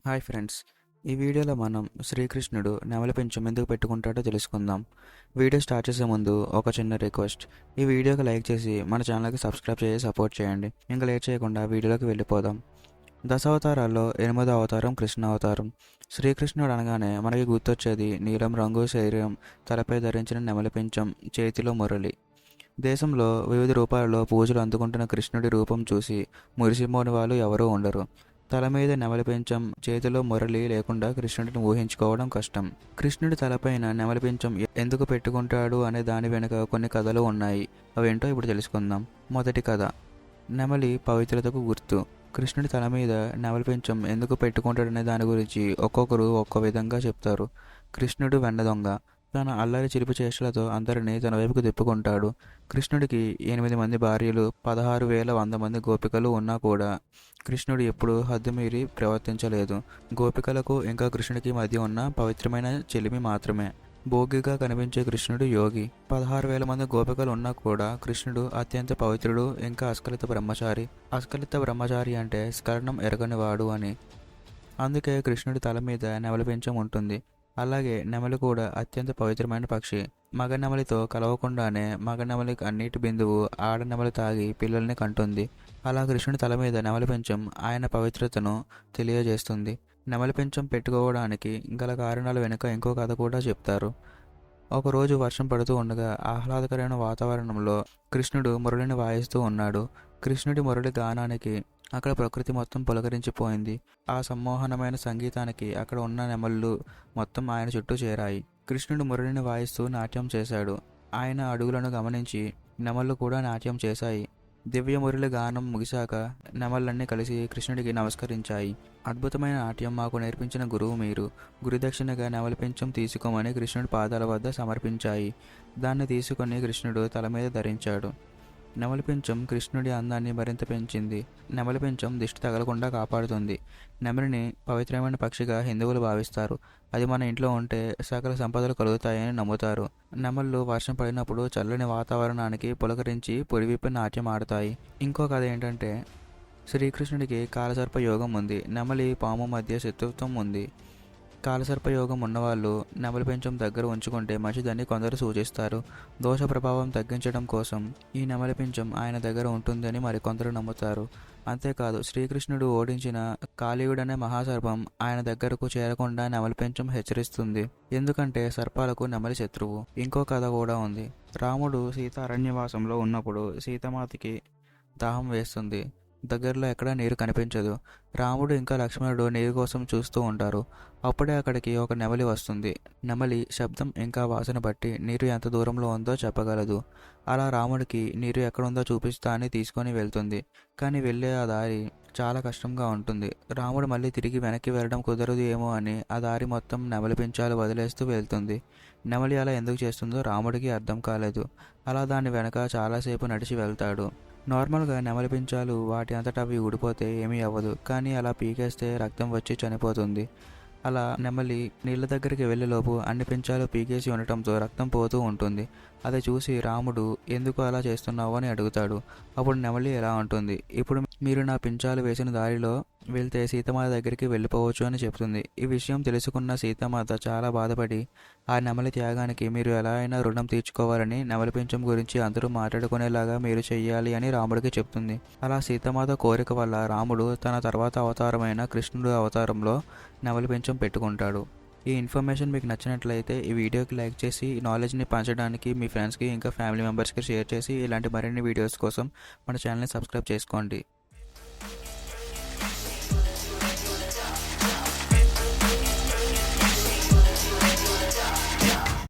Hi friends. ఈ వీడియోలో మనం శ్రీకృష్ణుడు నెమలి పింఛం ఎందుకు పెట్టుకుంటాడో తెలుసుకుందాం. వీడియో స్టార్ట్ చేసే ముందు ఒక చిన్న రిక్వెస్ట్. ఈ వీడియోకి లైక్ చేసి మన ఛానల్కి సబ్స్క్రైబ్ చేసి సపోర్ట్ చేయండి. ఇంకా లేట్ చేయకుండా వీడియోలోకి వెళ్ళిపోదాం. దశావతారాల్లో 8వ అవతారం కృష్ణ అవతారం. శ్రీకృష్ణుడు అనగానే మనకి గుర్తొచ్చేది నీలం రంగు శరీరం, తలపై ధరించిన నెమలి పింఛం, చేతిలో మురళి. దేశంలో వివిధ రూపాలలో పూజలు అందుకుంటున్న కృష్ణుడి రూపం చూసి మురిసిపోని వాళ్ళు ఎవరూ ఉండరు. తల మీద నెమలి పింఛం, చేతిలో మురళి లేకుండా కృష్ణుడిని ఊహించుకోవడం కష్టం. కృష్ణుడి తలపైన నెమలి పింఛం ఎందుకు పెట్టుకుంటాడు అనే దాని వెనుక కొన్ని కథలు ఉన్నాయి. అవేంటో ఇప్పుడు తెలుసుకుందాం. మొదటి కథ, నెమలి పవిత్రతకు గుర్తు. కృష్ణుడి తల మీద నెమలి పింఛం ఎందుకు పెట్టుకుంటాడనే దాని గురించి ఒక్కొక్కరు ఒక్కో విధంగా చెప్తారు. కృష్ణుడు వెన్న దొంగ. తన అల్లరి చిలిపి చేష్టలతో అందరినీ తన వైపుకు తిప్పుకుంటాడు. కృష్ణుడికి 8 మంది భార్యలు, 16,100 మంది గోపికలు ఉన్నా కూడా కృష్ణుడు ఎప్పుడూ హద్దుమీరి ప్రవర్తించలేదు. గోపికలకు ఇంకా కృష్ణుడికి మధ్య ఉన్న పవిత్రమైన చెలిమి మాత్రమే. భోగిగా కనిపించే కృష్ణుడు యోగి. 16,000 మంది గోపికలు ఉన్నా కూడా కృష్ణుడు అత్యంత పవిత్రుడు, ఇంకా అస్ఖలిత బ్రహ్మచారి. అస్ఖలిత బ్రహ్మచారి అంటే స్ఖలనం ఎరగనివాడు అని. అందుకే కృష్ణుడి తల మీద నెమలి పింఛం ఉంటుంది. అలాగే నెమలి కూడా అత్యంత పవిత్రమైన పక్షి. మగ నెమలితో కలవకుండానే మగ నెమలి అన్నిటి బిందువు ఆడ నెమలి తాగి పిల్లల్ని కంటుంది. అలా కృష్ణుడి తల మీద నెమలి పింఛం ఆయన పవిత్రతను తెలియజేస్తుంది. నెమలి పింఛం పెట్టుకోవడానికి గల కారణాల వెనుక ఇంకో కథ కూడా చెప్తారు. ఒకరోజు వర్షం పడుతూ ఉండగా ఆహ్లాదకరమైన వాతావరణంలో కృష్ణుడు మురళిని వాయిస్తూ ఉన్నాడు. కృష్ణుడి మురళి గానానికి అక్కడ ప్రకృతి మొత్తం పులకరించిపోయింది. ఆ సమ్మోహనమైన సంగీతానికి అక్కడ ఉన్న నెమళ్ళు మొత్తం ఆయన చుట్టూ చేరాయి. కృష్ణుడు మురళిని వాయిస్తూ నాట్యం చేశాడు. ఆయన అడుగులను గమనించి నెమళ్ళు కూడా నాట్యం చేశాయి. దివ్య మురళి గానం ముగిశాక నెమళ్ళన్నీ కలిసి కృష్ణుడికి నమస్కరించాయి. అద్భుతమైన నాట్యం మాకు నేర్పించిన గురువు మీరు. గురుదక్షిణగా నెమలి పింఛం తీసుకోమని కృష్ణుడి పాదాల వద్ద సమర్పించాయి. దాన్ని తీసుకొని కృష్ణుడు తల మీద ధరించాడు. నెమలి పింఛం కృష్ణుడి అందాన్ని మరింత పెంచింది. నెమలి పింఛం దిష్టి తగలకుండా కాపాడుతుంది. నెమలిని పవిత్రమైన పక్షిగా హిందువులు భావిస్తారు. అది మన ఇంట్లో ఉంటే సకల సంపదలు కలుగుతాయని నమ్ముతారు. నెమళ్ళు వర్షం పడినప్పుడు చల్లని వాతావరణానికి పులకరించి పురివిప్పి నాట్యం ఆడతాయి. ఇంకో కథ ఏంటంటే, శ్రీకృష్ణుడికి కాలసర్ప యోగం ఉంది. నెమలి పాము మధ్య శత్రుత్వం ఉంది. కాలసర్పయోగం ఉన్నవాళ్ళు నెమలి పింఛం దగ్గర ఉంచుకుంటే మంచిదని కొందరు సూచిస్తారు. దోష ప్రభావం తగ్గించడం కోసం ఈ నెమలి పింఛం ఆయన దగ్గర ఉంటుందని మరికొందరు నమ్ముతారు. అంతేకాదు, శ్రీకృష్ణుడు ఓడించిన కాళీయుడనే మహాసర్పం ఆయన దగ్గరకు చేరకుండా నెమలి పింఛం హెచ్చరిస్తుంది. ఎందుకంటే సర్పాలకు నెమలి శత్రువు. ఇంకో కథ కూడా ఉంది. రాముడు సీత అరణ్యవాసంలో ఉన్నప్పుడు సీతమాతకి దాహం వేస్తుంది. దగ్గరలో ఎక్కడా నీరు కనిపించదు. రాముడు ఇంకా లక్ష్మణుడు నీరు కోసం చూస్తూ ఉంటారు. అప్పుడే అక్కడికి ఒక నెమలి వస్తుంది. నెమలి శబ్దం ఇంకా వాసన బట్టి నీరు ఎంత దూరంలో ఉందో చెప్పగలదు. అలా రాముడికి నీరు ఎక్కడుందో చూపిస్తా అని తీసుకొని వెళ్తుంది. కానీ వెళ్ళే ఆ దారి చాలా కష్టంగా ఉంటుంది. రాముడు మళ్ళీ తిరిగి వెనక్కి వెళ్ళడం కుదరదు ఏమో అని ఆ దారి మొత్తం నెమలి పింఛాలు వదిలేస్తూ వెళ్తుంది. నెమలి అలా ఎందుకు చేస్తుందో రాముడికి అర్థం కాలేదు. అలా దాని వెనక చాలాసేపు నడిచి వెళ్తాడు. నార్మల్గా నెమలి పింఛాలు వాటి అంతటా అవి ఊడిపోతే ఏమీ అవ్వదు. కానీ అలా పీకేస్తే రక్తం వచ్చి చనిపోతుంది. అలా నెమలి నీళ్ళ దగ్గరికి వెళ్ళేలోపు అన్ని పింఛాలు పీకేసి ఉండటంతో రక్తం పోతూ ఉంటుంది. అది చూసి రాముడు ఎందుకు అలా చేస్తున్నావు అని అడుగుతాడు. అప్పుడు నెమలి ఎలా ఉంటుంది, ఇప్పుడు మీరు నా పింఛాలు వేసిన దారిలో వెళ్తే సీతమాత దగ్గరికి వెళ్ళిపోవచ్చు అని చెప్తుంది. ఈ విషయం తెలుసుకున్న సీతమాత చాలా బాధపడి ఆ నెమలి త్యాగానికి మీరు ఎలా అయినా రుణం తీర్చుకోవాలని నెమలి పింఛం గురించి అందరూ మాట్లాడుకునేలాగా మీరు చెయ్యాలి అని రాముడికి చెప్తుంది. అలా సీతమాత కోరిక వల్ల రాముడు తన తర్వాత అవతారమైన కృష్ణుడు అవతారంలో నెమలి పింఛం పెట్టుకుంటాడు. ఈ ఇన్ఫర్మేషన్ మీకు నచ్చినట్లయితే ఈ వీడియోకి లైక్ చేసి నాలెడ్జ్ని పంచడానికి మీ ఫ్రెండ్స్కి ఇంకా ఫ్యామిలీ మెంబర్స్కి షేర్ చేసి ఇలాంటి మరిన్ని వీడియోస్ కోసం మన ఛానల్ని సబ్స్క్రైబ్ చేసుకోండి.